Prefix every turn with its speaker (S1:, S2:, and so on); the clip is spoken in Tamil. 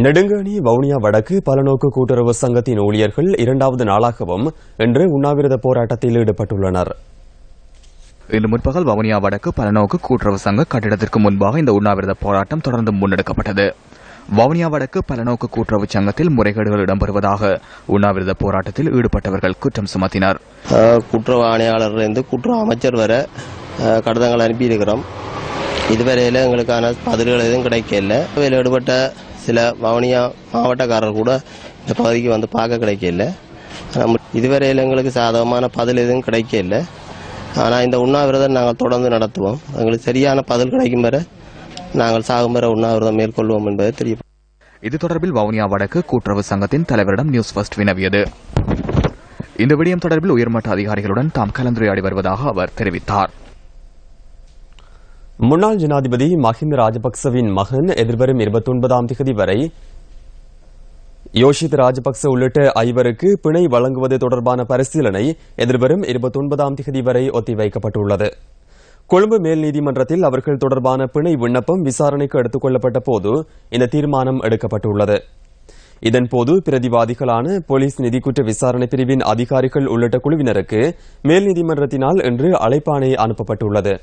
S1: நெடுங்கணி வவுனியா வடக்கு பலநோக்கு கூட்டுறவு சங்கத்தின் ஊழியர்கள் இரண்டாவது நாளாகவும் இன்று உண்ணாவிரத போராட்டத்தில் ஈடுபட்டுள்ளனர்.
S2: இன்று முற்பகல் வவுனியா வடக்கு பலநோக்கு கூட்டுறவு சங்க கட்டிடத்திற்கு முன்பாக இந்த உண்ணாவிரத போராட்டம் தொடர்ந்து முன்னெடுக்கப்பட்டது. வவுனியா வடக்கு பலநோக்கு கூட்டுறவு சங்கத்தில் முறைகேடுகள் இடம்பெறுவதாக உண்ணாவிரத போராட்டத்தில் ஈடுபட்டவர்கள் குற்றம் சுமத்தினர்.
S3: கூட்டுறவு ஆணையாளர் கூட்டுறவு அமைச்சர் வர கடிதங்கள் அனுப்பியிருக்கிறோம். இதுவரையில எங்களுக்கான பதில்கள் எதுவும் கிடைக்கல. ஈடுபட்ட சில வவுனியா மாவட்டக்காரர் கூட இந்த பகுதிக்கு வந்து பார்க்க கிடைக்கல. இதுவரையில் எங்களுக்கு சாதகமான பதில் எதுவும் கிடைக்கல. ஆனால் இந்த உண்ணாவிரதம் நாங்கள் தொடர்ந்து நடத்துவோம். எங்களுக்கு சரியான பதில் கிடைக்கும் வரை நாங்கள் சாகும் வரை உண்ணாவிரதம் மேற்கொள்வோம் என்பதை தெரியும்.
S2: இது தொடர்பில் வவுனியா வடக்கு கூட்டுறவு சங்கத்தின் தலைவரிடம் நியூஸ் ஃபர்ஸ்ட் வினவியது. இந்த விடயம் தொடர்பில் உயர்மட்ட அதிகாரிகளுடன் தாம் கலந்துரையாடி வருவதாக அவர் தெரிவித்தார்.
S1: முன்னாள் ஜனாதிபதி மஹிந்த ராஜபக்சவின் மகன் எதிர்வரும் 29ஆம் தேதி வரை யோஷித் ராஜபக்ச உள்ளிட்ட 5 பிணை வழங்குவது தொடர்பான பரிசீலனை எதிர்வரும் 29ஆம் தேதி வரை ஒத்திவைக்கப்பட்டுள்ளது. கொழும்பு மேல் நீதிமன்றத்தில் அவர்கள் தொடர்பான பிணை விண்ணப்பம் விசாரணைக்கு எடுத்துக் கொள்ளப்பட்ட போது இந்த தீர்மானம் எடுக்கப்பட்டுள்ளது. இதன்போது பிரதிவாதிகளான போலீஸ் நிதிக்குற்ற விசாரணை பிரிவின் அதிகாரிகள் உள்ளிட்ட குழுவினருக்கு மேல் நீதிமன்றத்தினால் இன்று அழைப்பாணை அனுப்பப்பட்டுள்ளது.